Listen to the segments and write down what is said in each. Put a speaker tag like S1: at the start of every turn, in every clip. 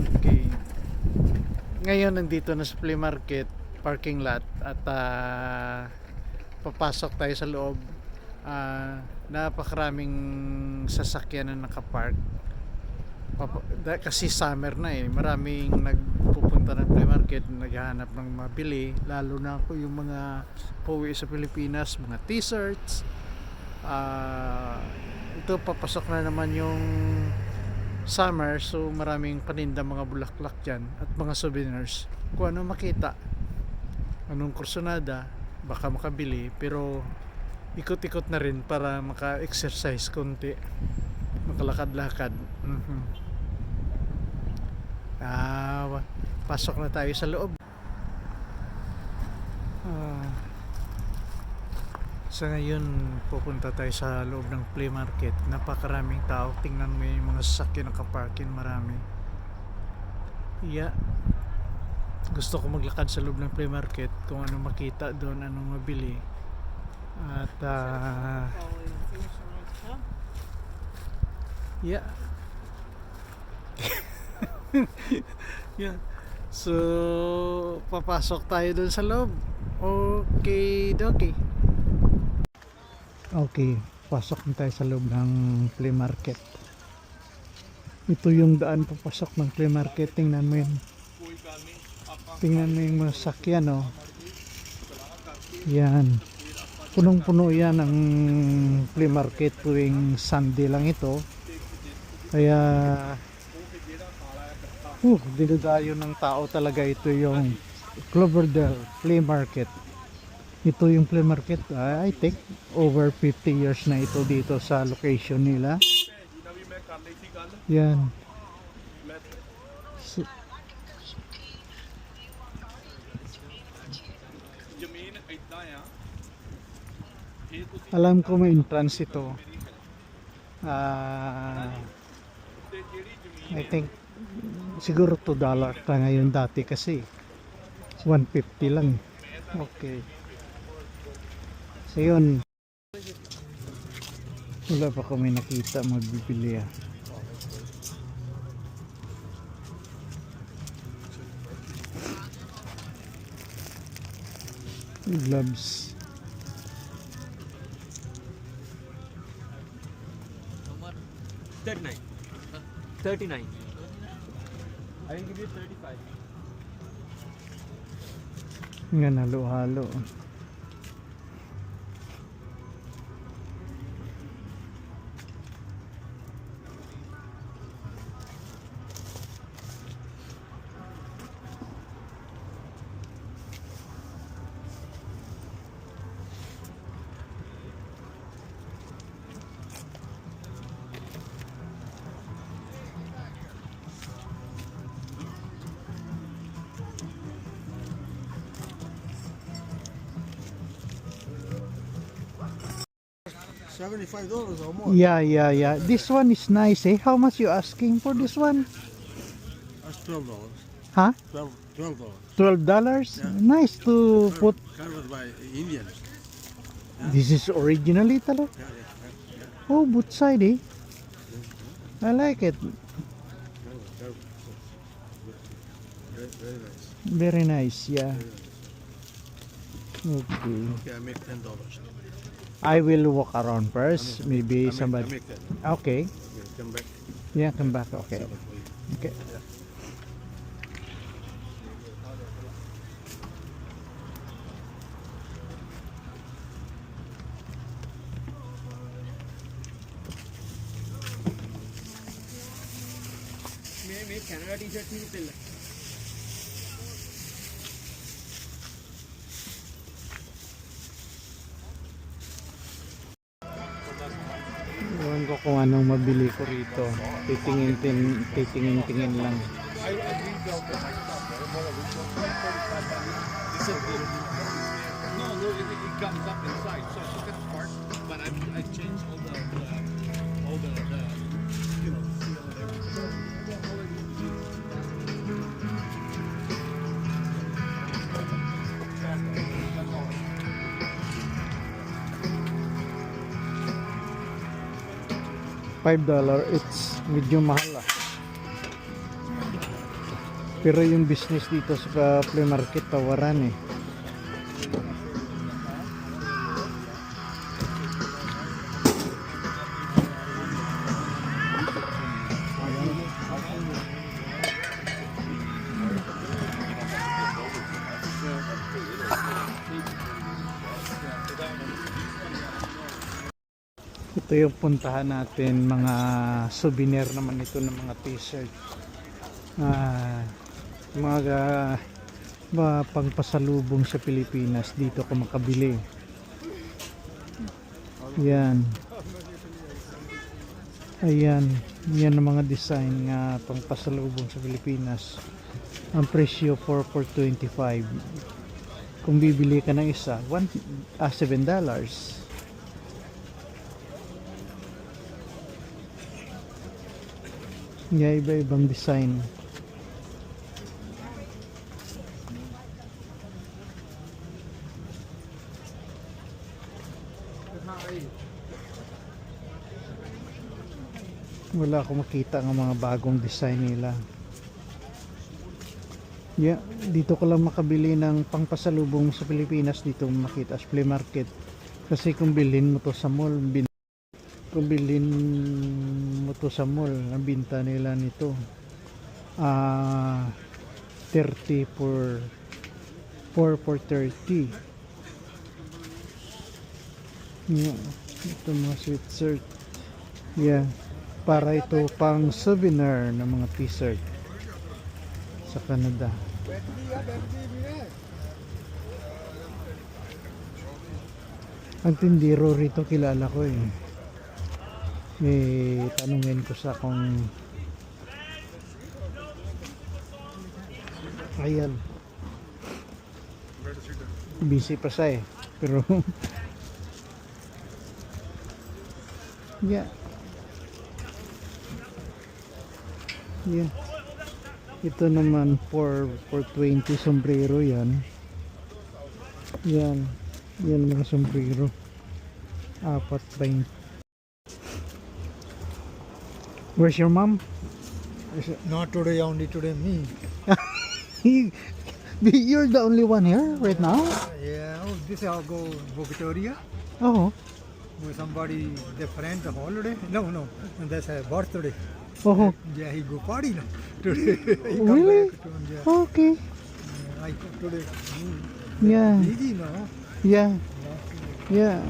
S1: Okay. Ngayon nandito na sa flea market parking lot at papasok tayo sa loob. Napakaraming sasakyan na nakapark. Kasi summer na eh. Maraming nagpupunta ng flea market, naghahanap ng mabili. Lalo na ako yung mga pauwi sa Pilipinas, mga t-shirts. Ito papasok na naman yung summer, so maraming paninda mga bulaklak dyan at mga souvenirs. Kung ano makita, anong kursunada, baka makabili, pero ikot-ikot na rin para maka-exercise konti, makalakad-lakad. Pasok na tayo sa loob. Sa ngayon, pupunta tayo sa loob ng flea market. Napakaraming tao. Tingnan mo yung mga sasakyan nakaparkin, marami. Gusto ko maglakad sa loob ng flea market kung ano makita doon, anong mabili. At so papasok tayo doon sa loob. Okay, pasok na tayo sa loob ng flea market. Ito yung daan papasok ng flea market. Tingnan mo yun. Tingnan mo yung mga sakyan, oh. Yan. Punong-puno yan ang flea market tuwing Sunday lang ito. Kaya dinadayo ng tao talaga. Ito yung Cloverdale Flea Market. Ito yung flea market, I think over 50 years na ito dito sa location nila. Yan. Alam ko may entrance ito. I think siguro $2 pa ngayon, dati kasi $1.50 lang. Okay. So yun, wala pa kami nakita magbibili gloves. $39. I will give you $35. Nga halo-halo.
S2: $75 or more.
S1: Yeah. This one is nice, eh? How much you asking for this one?
S2: That's $12.
S1: Huh?
S2: $12.
S1: $12?
S2: Yeah.
S1: Nice to put.
S2: Carved by Indians.
S1: This is originally tala.
S2: Yeah.
S1: Oh, both side, eh? I like it.
S2: Very nice.
S1: Very nice, yeah. Okay.
S2: Okay, I make $10.
S1: I will walk around first. Maybe somebody.
S2: I make that.
S1: Okay.
S2: Yeah, come back.
S1: Yeah, come back. Okay. Okay.
S2: May Canada t-shirt नहीं मिलता
S1: Ewan ko kung anong mabili ko rito. Titingin lang.
S2: No, it comes up inside. So I took it apart, but I changed all the you know, seal and everything.
S1: $5 it's Medyo mahal ah. Pero yung business dito sa flea market tawaran eh. Ito yung puntahan natin, mga souvenir naman ito ng mga t-shirt. Mga pangpasalubong sa Pilipinas, dito ka makabili. Yan. Ayan, yan ang mga design nga pangpasalubong sa Pilipinas. Ang presyo for $4.25. Kung bibili ka ng isa, $7. Yeah, iba-ibang design. Wala akong makita ng mga bagong design nila. Yeah, dito ko lang makabili ng pangpasalubong sa Pilipinas, dito makita sa flea market. Kasi kung bilhin mo to sa mall, kung bilhin mo to sa mall, ang binta nila nito 30 for 30. Yeah, ito mga sweatshirt. Yeah, para ito pang souvenir ng mga t-shirt sa Canada. Ang tindiro rito kilala ko eh. Tanungin ko sa kung ayan, busy pa siya eh, pero yeah, ito naman for 20 sombrero yan mga sombrero 4.20. Where's your mom?
S3: Not today, only today me.
S1: You're the only one here right now?
S3: Yeah, oh, this I'll go Victoria.
S1: Oh,
S3: With somebody, their friend, the holiday. No, that's a birthday.
S1: oh,
S3: Yeah, he go party now. Today. He come
S1: really?
S3: back to India.
S1: Okay.
S3: I today.
S1: Yeah,
S3: Busy now.
S1: yeah, yeah.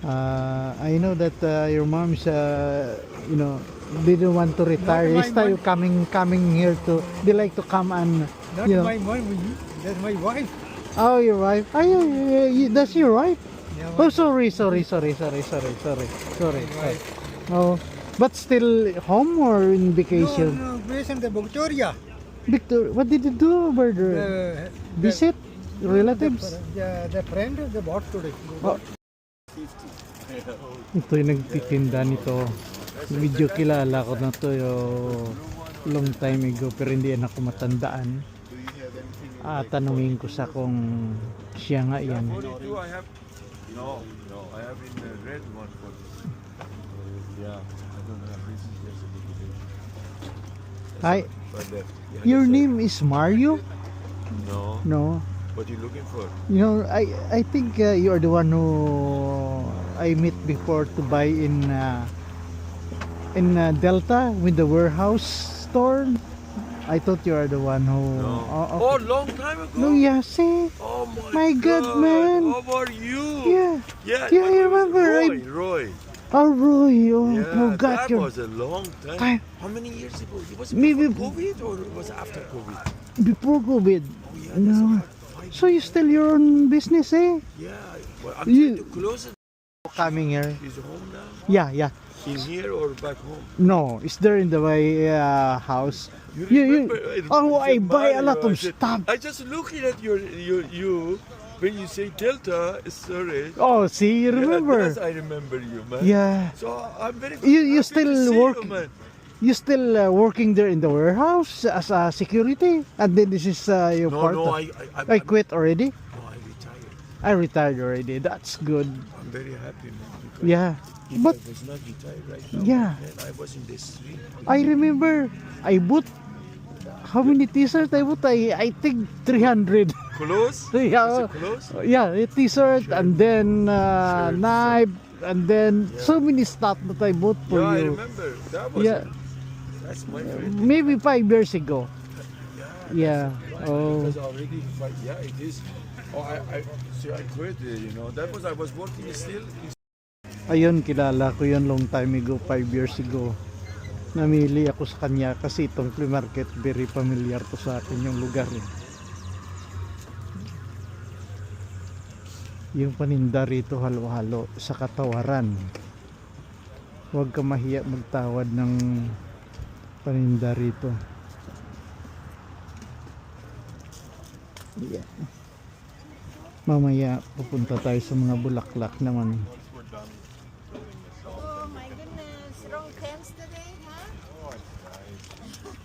S1: I know that your mom's, didn't want to retire.
S3: my
S1: This time coming here to, they like to come and,
S3: Not
S1: you know.
S3: my mom, that's my wife.
S1: Oh, your wife. That's your wife.
S3: Yeah,
S1: Oh, sorry. Oh, but still home or in vacation?
S3: No, vacation the Victoria.
S1: Victor, what did you do over there? Visit relatives?
S3: The friend, they bought today.
S1: Oh. Ito yung nagtitinda nito. Medyo kilala ko na to long time ago, pero hindi na ako matandaan. Tanungin ko sa kung siya nga yan.
S4: Do I have? No, I have in the red one for yeah, I don't have this. Yes, a little bit.
S1: Hi,
S4: But
S1: your name is Mario?
S4: No.
S1: No.
S4: What you looking for?
S1: You know, I think you are the one who I met before to buy in Delta with the warehouse store. I thought you are the one who.
S4: No.
S1: Oh, okay.
S4: Long time ago.
S1: No, yeah, see.
S4: Oh
S1: My God, man.
S4: How are you?
S1: Yeah.
S4: Yeah.
S1: Yeah,
S4: my
S1: I
S4: name is
S1: remember,
S4: Roy.
S1: Oh, Roy. Oh,
S4: Yeah,
S1: no, got
S4: that
S1: your.
S4: was a long time.
S1: Time.
S4: How many years ago? It was
S1: Maybe-
S4: before COVID or it was after COVID?
S1: Before COVID.
S4: Oh yeah,
S1: No.
S4: that's about 5
S1: So you still your own business, eh?
S4: Yeah. Well, I'm
S1: You-
S4: trying to close it.
S1: Coming here.
S4: He's home now.
S1: Yeah.
S4: In here or back home?
S1: No, it's there in the way house.
S4: You
S1: You-
S4: remember?
S1: Oh, I buy a lot
S4: Mario,
S1: of
S4: I said-
S1: stuff.
S4: I just looking at you when you say Delta storage.
S1: Oh, see, you remember?
S4: Yes, I remember you, man.
S1: Yeah.
S4: So I'm very.
S1: You
S4: happy
S1: still
S4: to see
S1: work-
S4: you, man.
S1: You still working there in the warehouse as a security? And then this is your
S4: No,
S1: part?
S4: no,
S1: I quit already?
S4: No, I retired.
S1: I retired already. That's good.
S4: I'm very happy, man. Because
S1: Yeah. But-
S4: I was not retired right now.
S1: Yeah.
S4: And I was in the street.
S1: I remember I bought how many t-shirts I bought? I think 300.
S4: Close?
S1: Yeah,
S4: Close?
S1: yeah, a t-shirt and then
S4: Shirts.
S1: knife and then so many stuff that I bought for
S4: Yeah, I
S1: you.
S4: remember. That was
S1: Yeah,
S4: that's my favorite.
S1: maybe 5 years ago. Yeah. Oh,
S4: Because already, yeah, it is. Oh, I quit. You know, that was I was working still.
S1: ayun, kilala ko yun long time ago, 5 years ago. Namili ako sa kanya kasi itong flea market, very familiar to sa akin yung lugar. Yung paninda rito halo-halo sa katawaran. Huwag ka mahiya magtawad ng paninda rito. Yeah. Mamaya pupunta tayo sa mga bulaklak naman.
S5: Oh my goodness, wrong pants today, huh?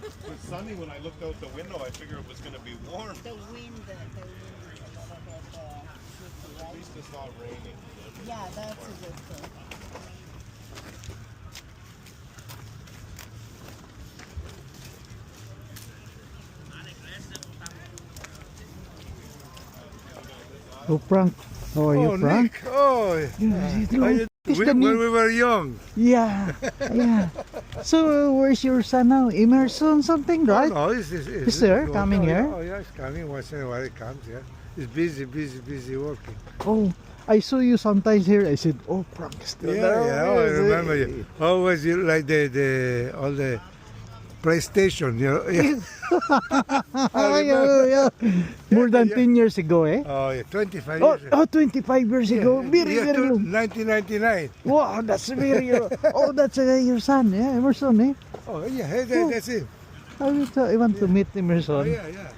S2: It was sunny when I looked out the window. I figured it was going to be warm.
S5: The wind is a little bit,
S2: At least it's not raining.
S5: yeah, that's a good thing.
S1: Oh, Frank. How are you, Frank?
S3: Nick. Oh,
S1: It's the
S3: when
S1: new-
S3: we were young.
S1: Yeah, yeah. So, where's your son now? Emerson something, right?
S3: No,
S1: Is there coming here?
S3: Oh, yeah, it's coming. Once in a while it comes, yeah. It's busy working.
S1: Oh, I saw you sometimes here. I said, oh, Frank is still
S3: Yeah,
S1: there.
S3: yeah, oh, I remember you. Always you like all the PlayStation, you know. Yeah.
S1: Oh, yeah. More than 10 years ago, eh?
S3: Oh, yeah, 25
S1: Oh,
S3: years.
S1: 25 years ago. Very,
S3: Yeah,
S1: very long.
S3: 1999.
S1: Wow, that's very... oh, that's your son, yeah? Emerson, eh?
S3: Oh, yeah, hey,
S1: Oh.
S3: that's it.
S1: I want to meet
S3: Oh,
S1: Emerson.
S3: yeah.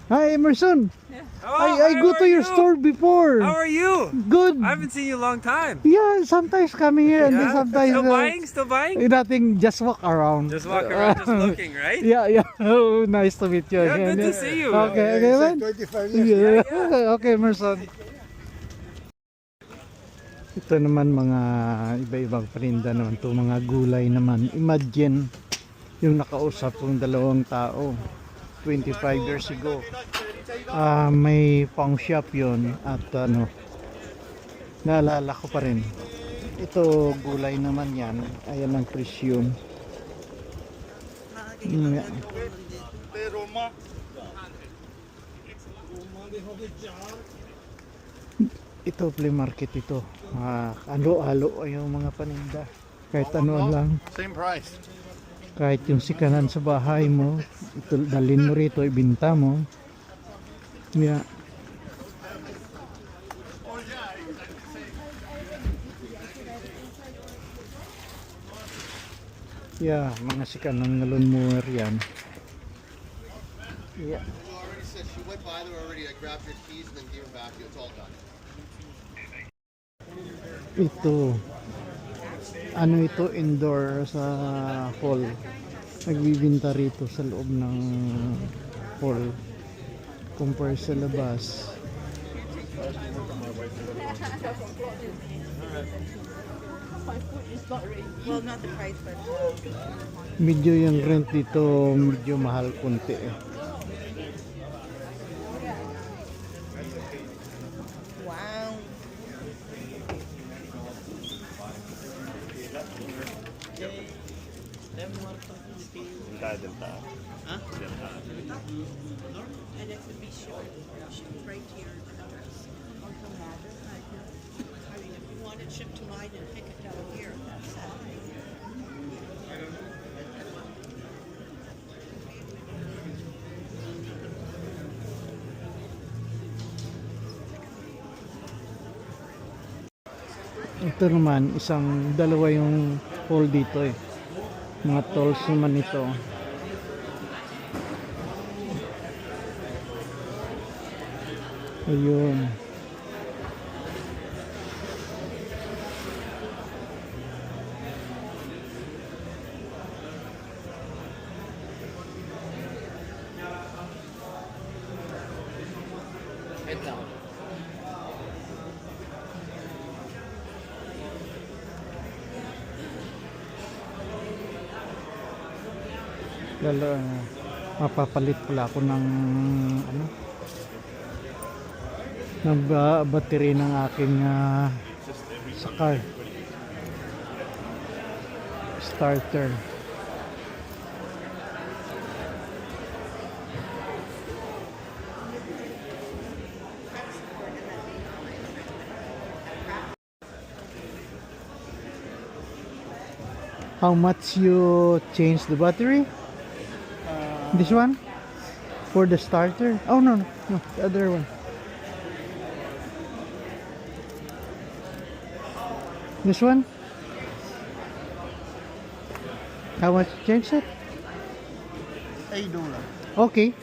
S1: Hi, Emerson.
S6: Oh,
S1: I
S6: how
S1: go
S6: are
S1: to your
S6: you?
S1: store before.
S6: How are you?
S1: Good.
S6: I haven't seen you in a long time.
S1: Yeah, sometimes coming here and then
S6: Yeah?
S1: sometimes
S6: Still buying? Still buying?
S1: nothing, just walk around.
S6: Just walk around, just looking, right?
S1: Yeah. Oh, nice to meet you
S6: Yeah,
S1: again.
S6: good to see you.
S1: Okay,
S3: Yeah,
S1: okay,
S3: it's
S1: man.
S3: like 25 years.
S1: Yeah. Okay, Emerson. Ito naman mga iba-ibang paninda naman to, mga gulay naman. Imagine yung nakausap kong dalawang tao 25 years ago. May pawn shop yun at naalala ko pa rin. Ito gulay naman yan. Ayan ang presyo. Yeah. Ito flea market ito. Halo-halo yung mga paninda. Kahit ano lang.
S2: Same price.
S1: Kahit yung sikanan sa bahay mo, ito dalhin mo rito, ibinta mo. Yeah. Yeah, mga sikanan ng lawnmower yan. Yeah.
S7: Already said she went by there already. I grabbed your keys and then gave them back to you. It's all done.
S1: Ito. Ano ito, indoor sa hall. Nagbibinta rito sa loob ng hall. Compare sa labas.
S5: Well, not the price, but
S1: Medyo yung rent dito, medyo mahal konti eh.
S5: wow. And it could be shipped right to your address. Or come address, I mean, if you want it shipped to mine and pick it down here, that's that.
S1: Ito naman, dalawa yung hall dito eh. Mga tolls naman ito. Ayun. Lalo, mapapalit pala ako ng ano, ng battery ng aking sa car. Starter. How much you change the battery? This one? For the starter? Oh no, no, no, the other one. This one? How much you change it?
S7: $8.
S1: Okay.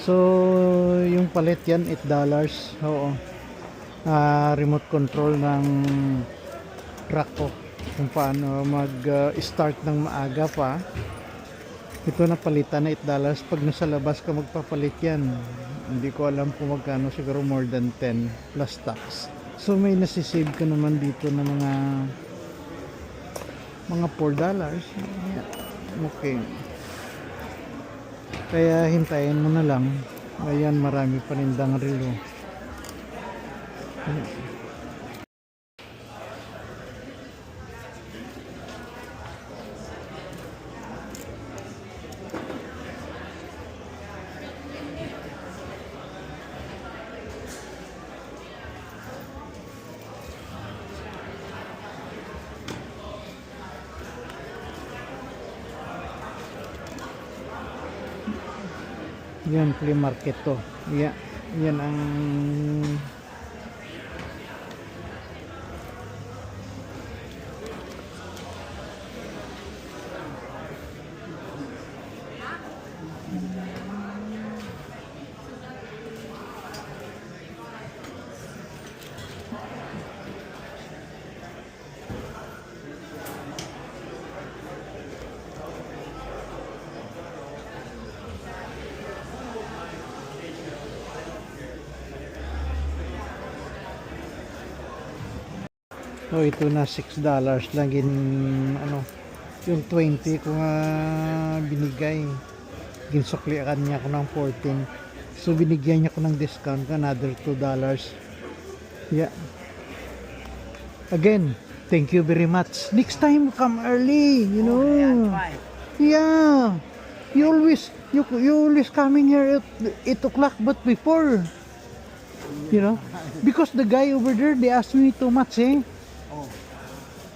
S1: So, yung palit yan, $8. Oo. Remote control ng truck ko. Kung paano mag-start ng maaga pa. Ito na palitan na $8. Pag nasa labas ka magpapalit yan. Hindi ko alam kung magkano, siguro more than 10 plus tax. So may nasisave ka naman dito na mga $4. Yeah. Okay. Kaya hintayin mo na lang. Ayan, marami pa rindang relo. Yan, flea market to. Yeah, yan ang oh, ito na $6 lang ano, yung 20 ko nga binigay, ginsuklian niya ako ng 14, so binigyan niya ko ng discount, another $2. Yeah, again, thank you very much. Next time come early, you know. Yeah, you always come in here at 8 o'clock, but before, you know, because the guy over there, they asked me too much, eh.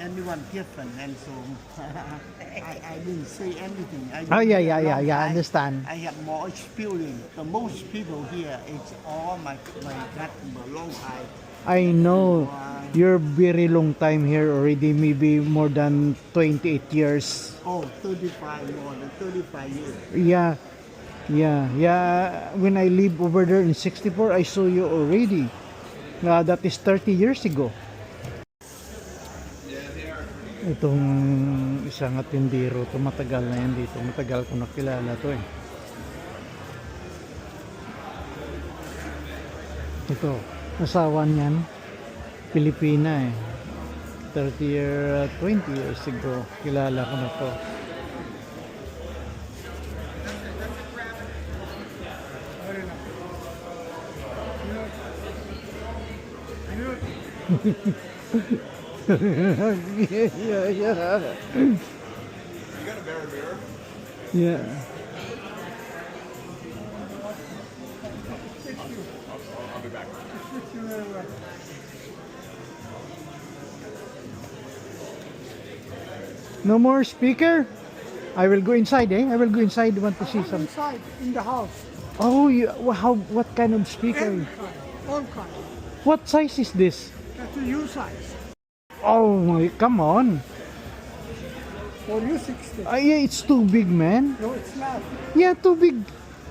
S8: Anyone different, and so I didn't say anything.
S1: I understand.
S8: I have more experience. The most people here, it's all my customer, long time.
S1: I know you're very long time here already, maybe more than 28 years.
S8: Oh, 35, more than 35 years.
S1: Yeah. When I live over there in 64, I saw you already. That is 30 years ago. Itong isang tindero, ito matagal na yan dito. Matagal ko nakilala to eh. Ito, asawa niyan, Pilipina eh. 20 years ago, kilala ko na to. Yeah.
S2: You got a mirror?
S1: Yeah.
S2: I'll be back.
S1: No more speaker? I will go inside, eh? I will go inside, want to see some.
S9: Inside, in the house.
S1: Oh, what kind of speaker?
S9: All kind.
S1: What size is this?
S9: That's a U size.
S1: Oh my, come on.
S9: For you 60.
S1: Yeah, it's too big, man.
S9: No, it's not.
S1: Yeah, too big.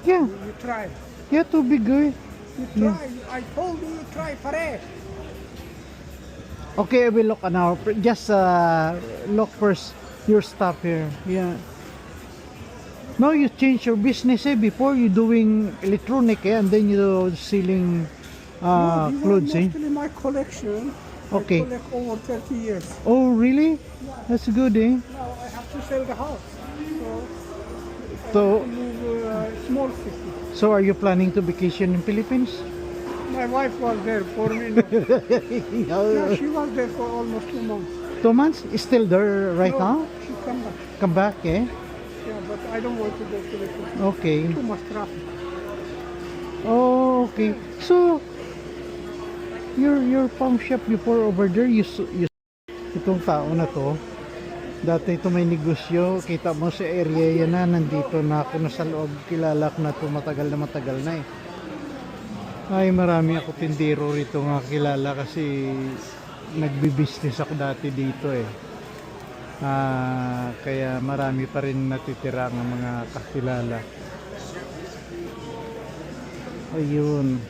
S1: Yeah,
S9: You try.
S1: yeah, too big, eh?
S9: You try. I told you try pare.
S1: Okay, I will look now. Just look first your stuff here. Yeah. Now you change your business, eh? Before you doing electronic, eh? And then you selling
S9: No, these
S1: clothes,
S9: are
S1: eh?
S9: mostly my collection.
S1: Okay.
S9: I collect over 30 years.
S1: Oh, really? That's good, eh?
S9: Now I have to sell the house. So
S1: So,
S9: move small city.
S1: so are you planning to vacation in Philippines?
S9: My wife was there for me. No. Yeah, she was there for almost 2 months.
S1: 2 months? Is still there right now?
S9: No, she come back.
S1: Come back, eh?
S9: Yeah, but I don't want to go to the city.
S1: Okay.
S9: Too much traffic.
S1: Oh, okay. So, your pawn shop before over there, itong tao na to, dati ito may negosyo, kita mo sa area yan na, nandito na ako na sa loob, kilala ko na to matagal na eh. Ay, marami ako tindero rito nga kilala kasi nagbi-business ako dati dito eh. Kaya marami pa rin natitira ng mga kakilala. Ayun.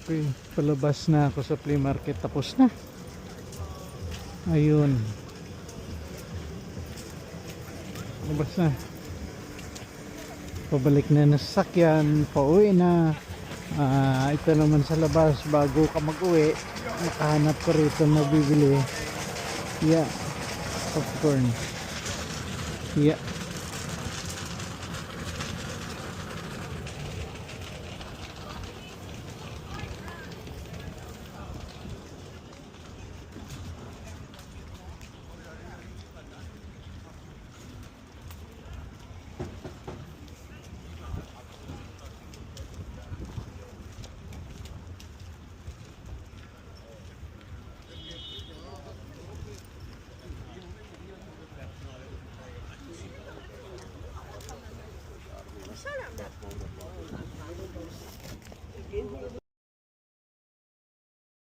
S1: Okay, palabas na ako sa flea market, tapos na. Ayun. Palabas na. Pabalik na ng sasakyan, pauwi na. Ito naman sa labas, bago ka mag-uwi, makahanap ko rito na bibili. Yeah, popcorn. Yeah.